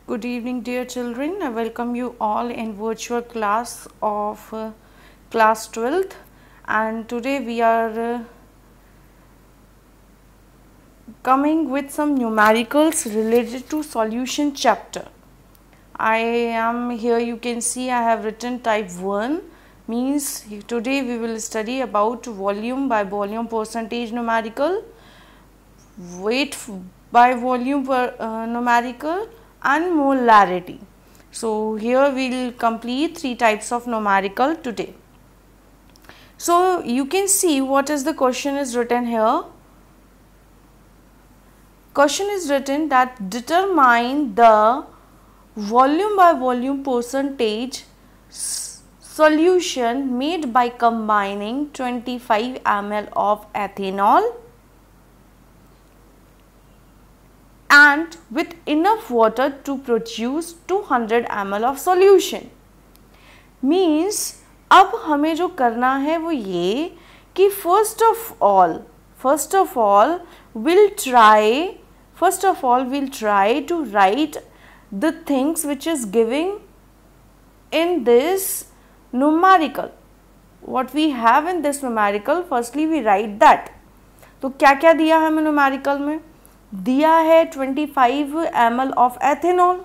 Good evening, dear children. I welcome you all in virtual class of class 12th, and today we are coming with some numericals related to solution chapter. I am here, you can see I have written type 1, means today we will study about volume by volume percentage numerical, weight by volume numerical, and molarity. So here we will complete 3 types of numerical today. So you can see what is the question is written here. Question is written that determine the volume by volume percentage solution made by combining 25 ml of ethanol and with enough water to produce 200 ml of solution. Means अब हमें जो करना है वो ये कि first of all we'll try to write the things which is giving in this numerical. What we have in this numerical, firstly we write that. तो क्या क्या दिया है हमें numerical में? दिया है 25 ml of ethanol.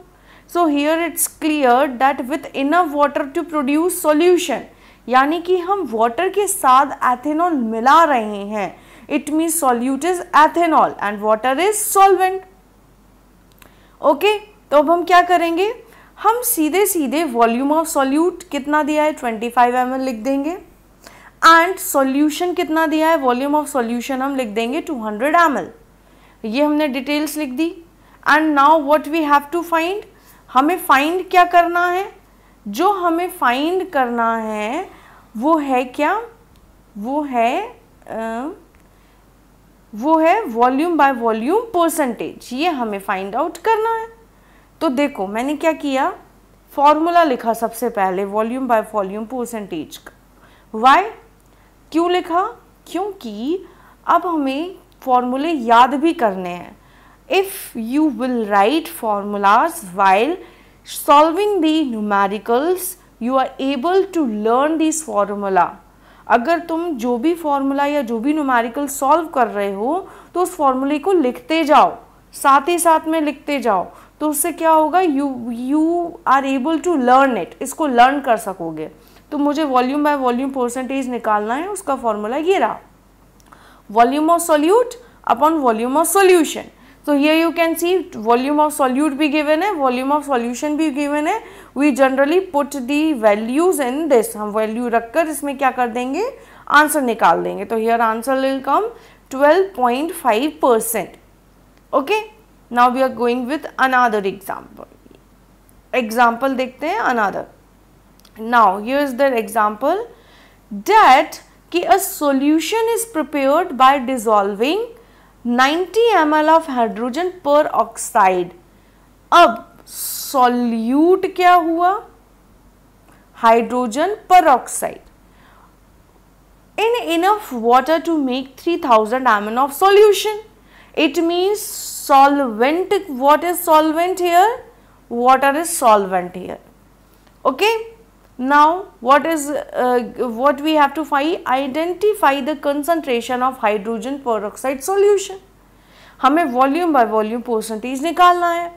So here it's clear that with enough water to produce solution, यानी कि हम water के साथ ethanol मिला रहे हैं. It means solute is ethanol and water is solvent. Okay, तो अब हम क्या करेंगे? हम सीधे सीधे volume of solute कितना दिया है 25 ml लिख देंगे and solution कितना दिया है, volume of solution हम लिख देंगे 200 ml. ये हमने डिटेल्स लिख दी. And now what we have to find, हमें फाइंड क्या करना है? जो हमें फाइंड करना है वो है क्या? वो है वॉल्यूम बाय वॉल्यूम परसेंटेज. ये हमें फाइंड आउट करना है. तो देखो मैंने क्या किया, फॉर्मूला लिखा सबसे पहले वॉल्यूम बाय वॉल्यूम परसेंटेज का. वाई, क्यों लिखा? क्योंकि अब हमें फॉर्मूले याद भी करने हैं. If you will write formulas while solving the numericals you are able to learn this formula. अगर तुम जो भी फॉर्मूला या जो भी न्यूमेरिकल सॉल्व कर रहे हो तो उस फॉर्मूले को लिखते जाओ, साथ ही साथ में लिखते जाओ. तो उससे क्या होगा, you are able to learn it, इसको लर्न कर सकोगे. तो मुझे वॉल्यूम बाय वॉल्यूम परसेंटेज निकालना है, उसका फॉर्मूला ये रहा, volume of solute upon volume of solution. So here you can see volume of solute भी given है, volume of solution भी given है. We generally put the values in this. हम value रखकर इसमें क्या कर देंगे, आंसर निकाल देंगे. तो here answer will come 12.5%. Okay. Now we are going with another example. Example देखते हैं another. Now here is the example that कि a solution is prepared by dissolving 90 ml of hydrogen peroxide. अब solute क्या हुआ, hydrogen peroxide in enough water to make 3000 ml of solution. It means solvent. What is solvent here? Water is solvent here. Okay. Now what we have to find? Identify the concentration of hydrogen peroxide solution. हमें volume by volume percentage निकालना है.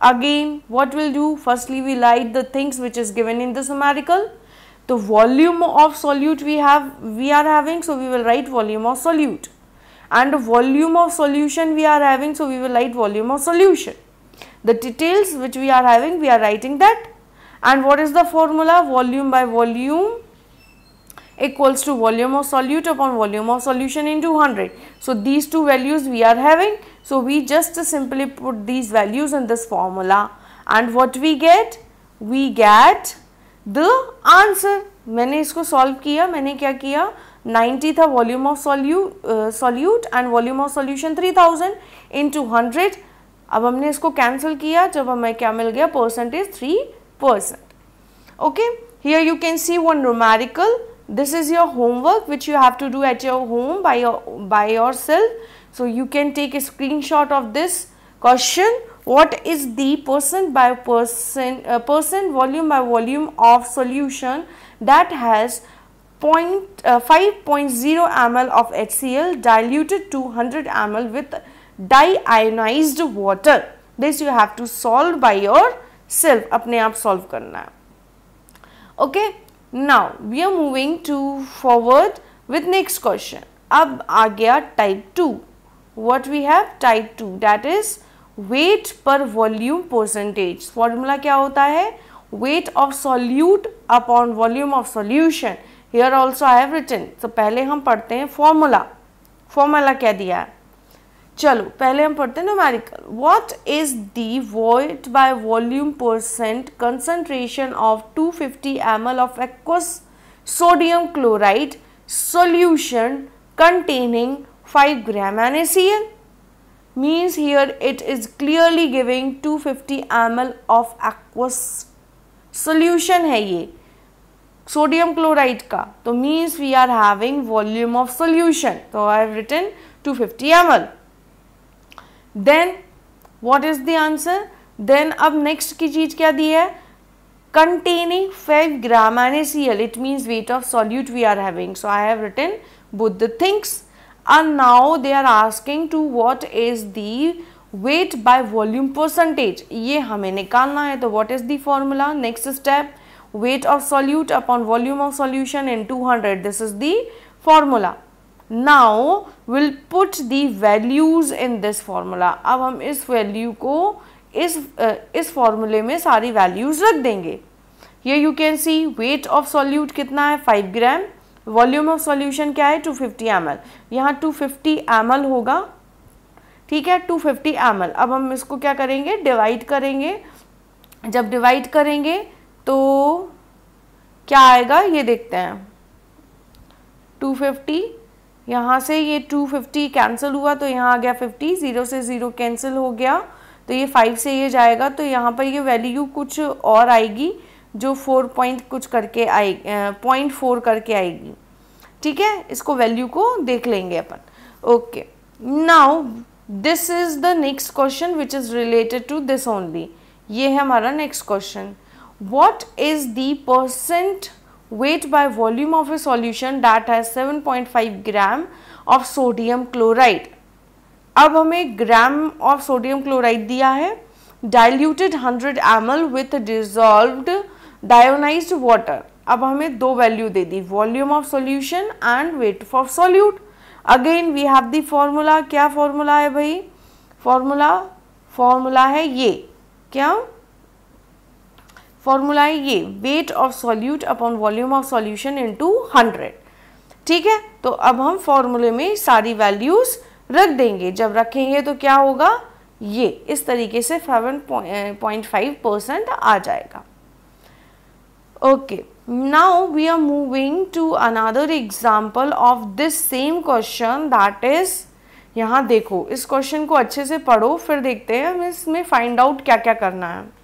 Again what we'll do? Firstly we write the things which is given in this numerical. The volume of solute we are having, so we will write volume of solute, and volume of solution we are having, so we will write volume of solution. The details which we are having, we are writing that. And what is the formula? Volume by volume equals to volume of solute upon volume of solution into 100. So these two values we are having. So we just simply put these values in this formula. And what we get? We get the answer. मैंने इसको solve किया. मैंने क्या किया? 90 था volume of solute and volume of solution 3000 into 100. अब हमने इसको cancel किया. जब हमें क्या मिल गया? Percentage 3%. Okay, here you can see one numerical. This is your homework which you have to do at your home by yourself. So you can take a screenshot of this question what is the percent volume by volume of solution that has 5.0 ml of HCl diluted to 100 ml with diionized water. This you have to solve by yourself, अपने आप solve करना है. Okay, now we are moving to forward with next question. अब आ गया type 2. What we have? Type 2, that is weight per volume percentage. Formula क्या होता है? Weight of solute upon volume of solution. Here also I have written. So पहले हम पढ़ते हैं formula. Formula क्या दिया है? चलो पहले हम पढ़ते हैं numerical. What is the weight by volume percent concentration of 250 ml of aqueous sodium chloride solution containing 5 gram NaCl? Means here it is clearly giving 250 ml of aqueous solution है ये sodium chloride का, तो means we are having volume of solution, so I have written 250 ml. Then what is the answer? Then अब next की चीज क्या दी है? Containing 5 gram NaCl, it means weight of solute we are having, so I have written both the things. And now they are asking to what is the weight by volume percentage, ये हमें निकालना है. तो what is the formula? Next step, weight of solute upon volume of solution in 200. This is the formula. Now we'll put the values in this formula. अब हम इस value को इस formula में सारी values रख देंगे. Here you can see weight of solute कितना है? 5 ग्राम. वॉल्यूम ऑफ सॉल्यूशन क्या है? 250 ml. यहाँ 250 ml होगा, ठीक है, 250 ml. अब हम इसको क्या करेंगे? डिवाइड करेंगे. जब डिवाइड करेंगे तो क्या आएगा ये देखते हैं. 250, यहाँ से ये 250 कैंसिल हुआ तो यहाँ आ गया 50, 0 से 0 कैंसिल हो गया, तो ये 5 से ये जाएगा, तो यहाँ पर ये वैल्यू कुछ और आएगी जो 4 पॉइंट कुछ करके आएगी, 0.4 करके आएगी, ठीक है. इसको वैल्यू को देख लेंगे अपन. Okay, now this is the next question which is related to this only. ये है हमारा next question. What is the percent weight by volume of a solution that has 7.5 gram of sodium chloride. अब हमें gram of sodium chloride दिया है, diluted 100 ml with dissolved deionized water. अब हमें दो वैल्यू दे दी, volume of solution and weight of solute. Again we have the formula. क्या फॉर्मूला है भाई? फॉर्मूला है ये, क्या फॉर्मूला है ये? Weight of solute upon volume of solution into 100. ठीक है, तो अब हम फॉर्मूले में सारी वैल्यूज रख देंगे. जब रखेंगे तो क्या होगा? ये इस तरीके से 7.5% आ जाएगा. Okay, now we are moving to another example of this same question. That is, यहाँ देखो, इस क्वेश्चन को अच्छे से पढ़ो, फिर देखते हैं हमें इसमें फाइंड आउट क्या क्या करना है.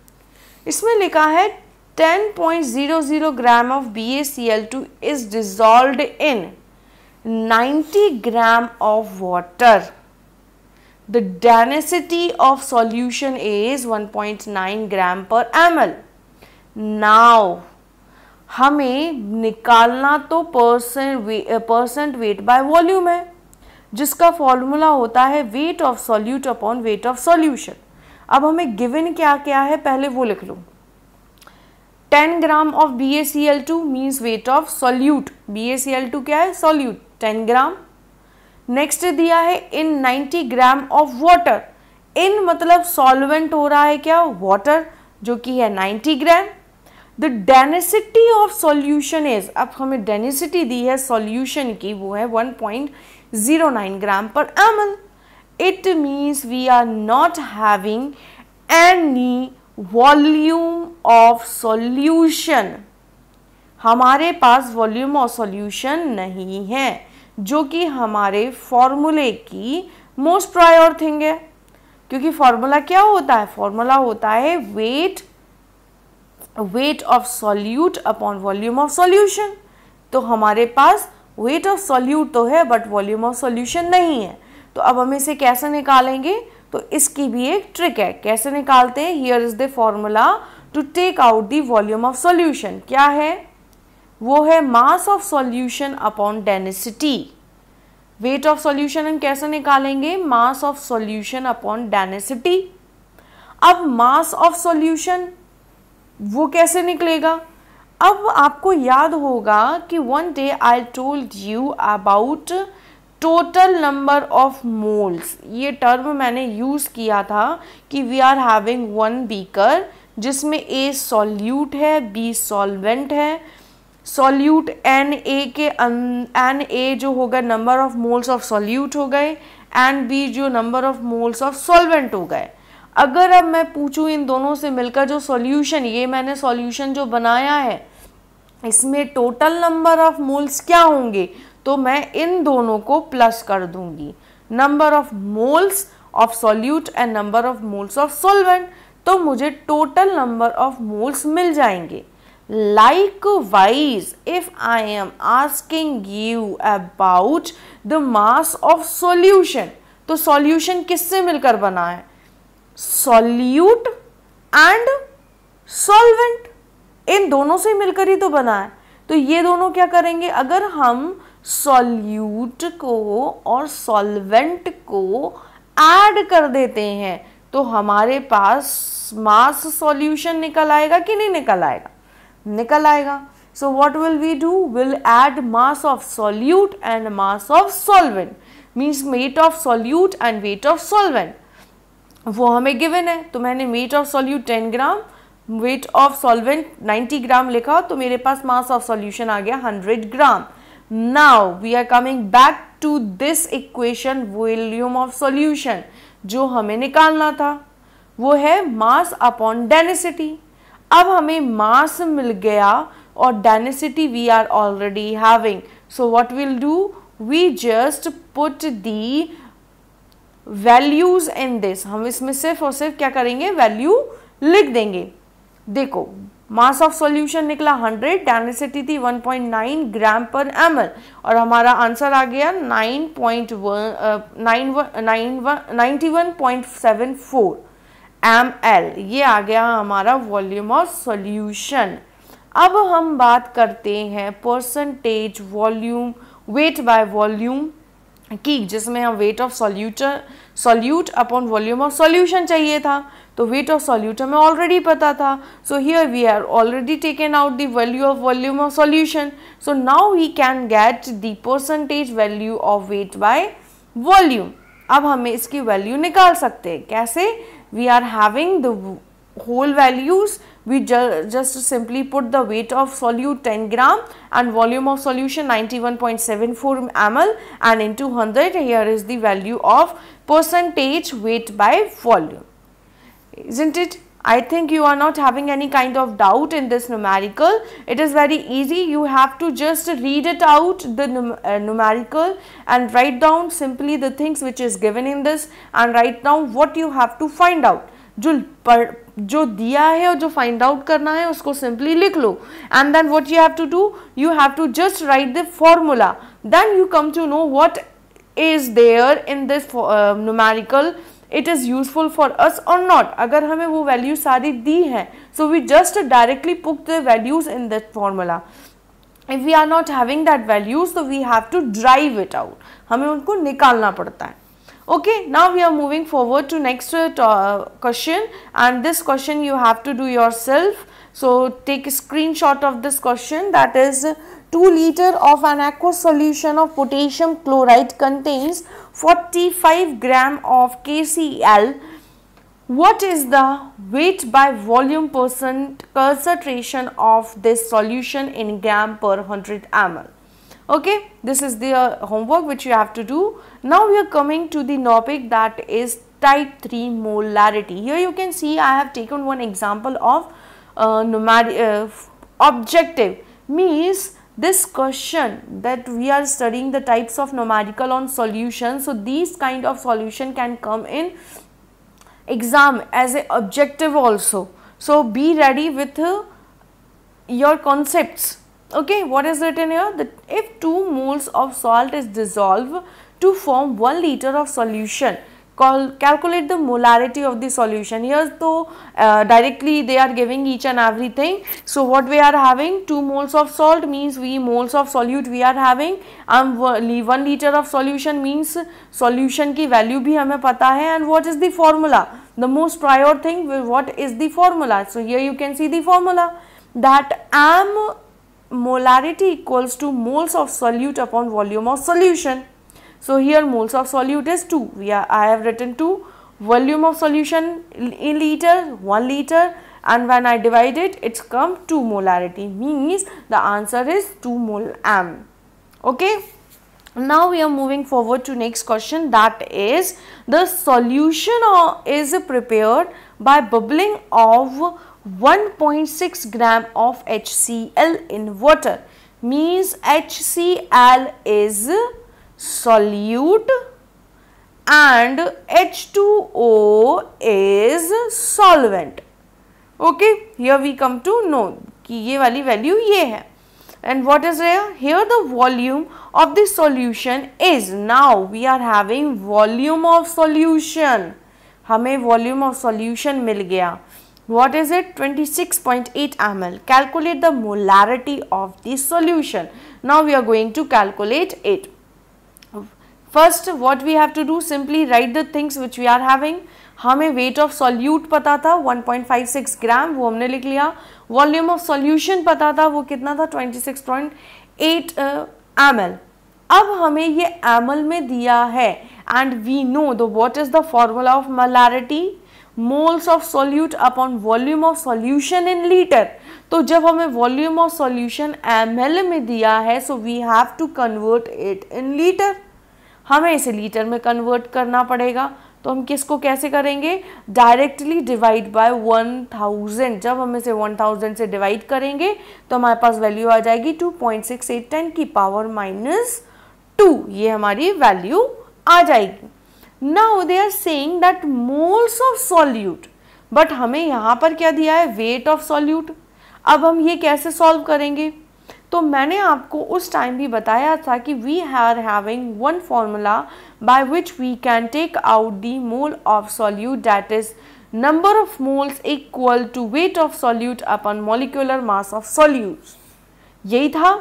इसमें लिखा है 10.00 gram of BaCl2 is dissolved in 90 gram of water. The density of solution is 1.9 ग्राम पर ml. नाउ हमें निकालना तो परसेंट वेट बाय वॉल्यूम है, जिसका फॉर्मूला होता है weight of solute upon weight of solution. अब हमें गिवन क्या क्या है पहले वो लिख लो. 10 gram of BaCl2 means weight of solute. BaCl2 क्या है? सॉल्यूट, 10 ग्राम. नेक्स्ट दिया है इन 90 ग्राम ऑफ वाटर. इन मतलब सॉल्वेंट हो रहा है क्या? वाटर, जो कि है 90 gram. The density of solution is, अब हमें डेंसिटी दी है सॉल्यूशन की, वो है 1.09 ग्राम पर ml. It means we are not having any volume of solution. हमारे पास वॉल्यूम ऑफ सॉल्यूशन नहीं है, जो कि हमारे फॉर्मूले की मोस्ट प्रायोर थिंग है. क्योंकि फॉर्मूला क्या होता है? फॉर्मूला होता है weight of solute upon volume of solution. तो हमारे पास वेट ऑफ सॉल्यूट तो है बट वॉल्यूम ऑफ सॉल्यूशन नहीं है. तो अब हम इसे कैसे निकालेंगे? तो इसकी भी एक ट्रिक है, कैसे निकालते हैं? Here is the formula to take out the volume of solution. क्या है वो? है mass of solution upon density. Weight of solution हम कैसे निकालेंगे? Mass of solution upon density. अब मास ऑफ सॉल्यूशन वो कैसे निकलेगा? अब आपको याद होगा कि one day I told you about total number of moles. ये टर्म मैंने यूज किया था कि we are having one beaker जिसमें ए सॉल्यूट है, बी सॉल्वेंट है। सॉल्यूट एन ए जो होगा number of moles of solute हो गए, एन बी जो number of moles of solvent हो गए। अगर अब मैं पूछूं इन दोनों से मिलकर जो सॉल्यूशन, ये मैंने सॉल्यूशन जो बनाया है इसमें टोटल नंबर ऑफ मोल्स क्या होंगे, तो मैं इन दोनों को प्लस कर दूंगी, number of moles of solute and number of moles of solvent, तो मुझे टोटल नंबर ऑफ मोल्स मिल जाएंगे। Likewise, if I am asking you about the mass of solution, तो solution किससे मिलकर बना है? Solute and solvent, इन दोनों से मिलकर ही तो बना है। तो ये दोनों क्या करेंगे? अगर हम solute को और solvent को ऐड कर देते हैं तो हमारे पास मास सॉल्यूशन निकल आएगा कि नहीं निकल आएगा? निकल आएगा। So what will we do? Will add mass of solute and mass of solvent, means weight of solute and weight of solvent. वो हमें गिवन है, तो मैंने weight of solute 10 gram, weight of solvent 90 gram लिखा, तो मेरे पास मास of solution आ गया 100 gram. Now we are coming back to this equation, volume of solution जो हमें निकालना था वो है मास अपॉन डेंसिटी। अब हमें मास मिल गया और density we are already having, so what will do? We just put the values in this. हम इसमें सिर्फ और सिर्फ क्या करेंगे? वैल्यू लिख देंगे। देखो मास ऑफ सॉल्यूशन निकला 100, डेंसिटी थी 1.9 ग्राम पर ml और हमारा आंसर आ गया 91.74 ml। ये आ गया हमारा वॉल्यूम ऑफ सॉल्यूशन। अब हम बात करते हैं percentage volume, weight by volume की, जिसमें हम weight of solute upon volume of solution चाहिए था। तो वेट ऑफ सॉल्यूट हमें ऑलरेडी पता था, so here we are already taken out the value of volume of solution, so now we can get the percentage value of weight by volume. अब हमें इसकी value निकाल सकते हैं। कैसे? We are having the whole values, we just simply put the weight of solute 10 gram and volume of solution 91.74 ml and into 100, here is the value of percentage weight by volume. Isn't it? I think you are not having any kind of doubt in this numerical. It is very easy. You have to just read it out, the numerical, and write down simply the things which is given in this and write down what you have to find out. जो दिया है और जो find out करना है उसको simply लिख लो, and then what you have to do? You have to just write the formula. Then you come to know what is there in this numerical. It is useful for us or not. अगर हमें वो value सारी दी हैं, so we just directly put the values in that formula. If we are not having that values, so we have to drive it out. हमें उनको निकालना पड़ता है. Okay, now we are moving forward to next question, and this question you have to do yourself. So take a screenshot of this question. That is 2 liter of an aqueous solution of potassium chloride contains 45 gram of KCl. What is the weight by volume concentration of this solution in gram per 100 ml? Okay, this is the homework which you have to do. Now we are coming to the topic that is type 3 molarity. Here you can see I have taken one example of objective, means this question that we are studying the types of numerical on solution. So these kind of solution can come in exam as a objective also. So be ready with your concepts. Okay, what is written here? That if 2 moles of salt is dissolved to form 1 liter of solution, calculate the molarity of the solution. Here so directly they are giving each and everything. So what we are having, 2 moles of salt means we moles of solute we are having, and 1 liter of solution means solution की value भी हमें पता है. And what is the formula? The most prior thing, what is the formula? So here you can see the formula, that m molarity equals to moles of solute upon volume of solution. So here moles of solute is 2. I have written 2. Volume of solution in liter, 1 liter, and when I divide it, it's come 2 molarity, means the answer is 2 mol m. Okay. Now we are moving forward to next question, that is the solution is prepared by bubbling of 1.6 gram of HCl in water, means HCl is solute and H2O is solvent. Okay, here we come to know कि ये वाली value ये है. And what is here? Here the volume of the solution is, now we are having volume of solution, हमें volume of solution मिल गया. What is it? 26.8 ml. Calculate the molarity of the solution. Now we are going to calculate it. First what we have to do, simply write the things which we are having. हमें weight of solute पता था 1.56 ग्राम, वो हमने लिख लिया. Volume of solution पता था, वो कितना था 26.8 ml. अब हमें ये ml में दिया है, and we know the what is the formula of molarity, moles of solute upon volume of solution in liter. तो जब हमें volume of solution ml में दिया है, so we have to convert it in liter. हमें इसे litre में convert करना पड़ेगा. तो हम किसको कैसे करेंगे? Directly divide by 1000. जब हम इसे 1000 से डिवाइड करेंगे तो हमारे पास वैल्यू आ जाएगी 2.68 की पावर -2. ये हमारी वैल्यू आ जाएगी. Now they are saying that moles of solute, but हमें यहाँ पर क्या दिया है? Weight of solute. अब हम ये कैसे सॉल्व करेंगे? तो मैंने आपको उस टाइम भी बताया था कि we are having one formula by which we can take out the mole of solute, that is number of moles equal to weight of solute upon molecular mass of solute. यही था.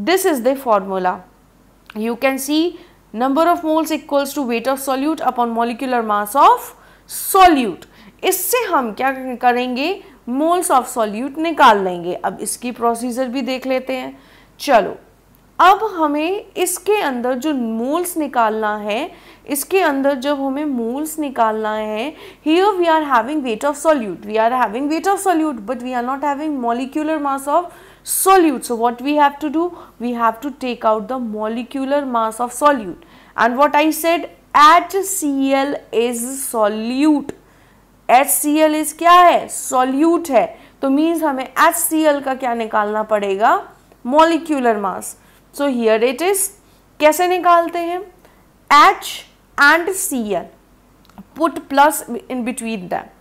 This is the formula. You can see number of moles equals to weight of solute upon molecular mass of solute. इससे हम क्या करेंगे? Moles of solute निकाल लेंगे. अब इसकी प्रोसीजर भी देख लेते हैं. चलो, अब हमें इसके अंदर जो मोल्स निकालना है, इसके अंदर जब हमें मोल्स निकालना है, here we are having weight of solute, we are having weight of solute, but we are not having molecular mass of solute. So what we have to do? We have to take out the molecular mass of solute. And what I said, HCl is solute. HCl is क्या है? solute है. तो means हमें HCl का क्या निकालना पड़ेगा? molecular mass. So here it is. कैसे निकालते हैं? H and Cl. Put plus in between them.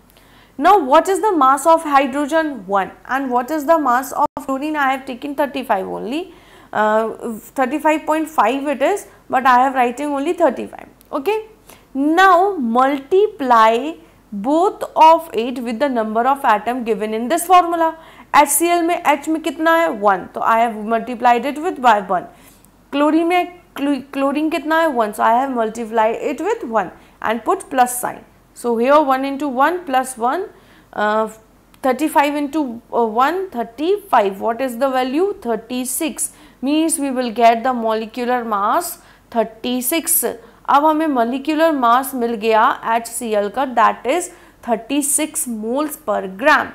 Now what is the mass of hydrogen? 1. And what is the mass of fluorine? I have taken 35 only. 35.5 it is, but I have writing only 35. Okay. Now multiply both of it with the number of atom given in this formula. HCl में H में कितना है? 1. तो I have multiplied it with by 1. Chlorine में chlorine कितना है? 1. So I have multiplied it with 1 and put plus sign. So here 1 into 1 plus 1, 35 into 1, 35. What is the value? 36. Means we will get the molecular mass 36. अब हमें molecular mass मिल गया HCl का, that is 36 moles per gram.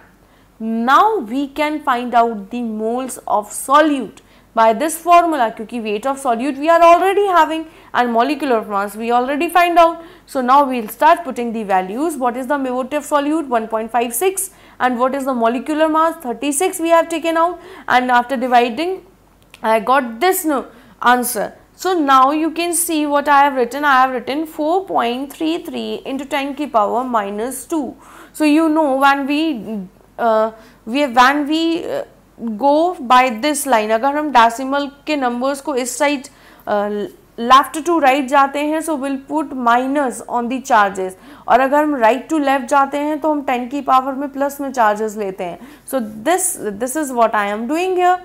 Now we can find out the moles of solute by this formula, क्योंकि weight of solute we are already having and molecular mass we already find out. So now we will start putting the values. What is the weight of solute? 1.56. And what is the molecular mass? 36 we have taken out, and after dividing I got this answer. So now you can see what I have written. I have written 4.33 into 10 की power -2. So you know when we go by this line, अगर हम decimal के numbers को इस side left to right जाते हैं so will put minus on the charges, और अगर हम राइट टू लेफ्ट जाते हैं तो हम 10 की पावर में प्लस में चार्जेस लेते हैं. So this is what I am doing here,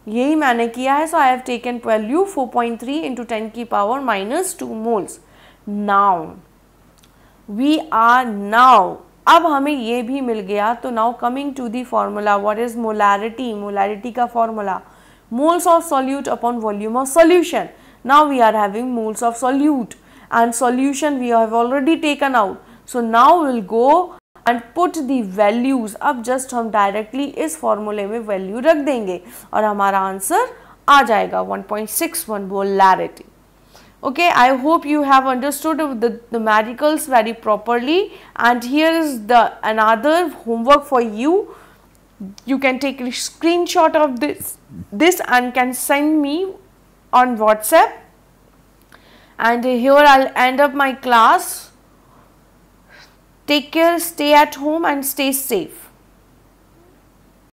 यही मैंने किया है. So I have taken value 4.3 into 10 की power minus 2 moles. Now we are now, अब हमें ये भी मिल गया. तो now coming to the formula, what is molarity. Molarity का formula moles of solute upon volume of solution. Now we are having moles of solute and solution we have already taken out. So now we'll go and put the values. अब just हम directly इस formula में value रख देंगे और हमारा answer आ जाएगा 1.61 molarity. Okay, I hope you have understood the numericals very properly, and here is the another homework for you. You can take a screenshot of this and can send me on WhatsApp, and here I'll end up my class. Take care, stay at home and stay safe.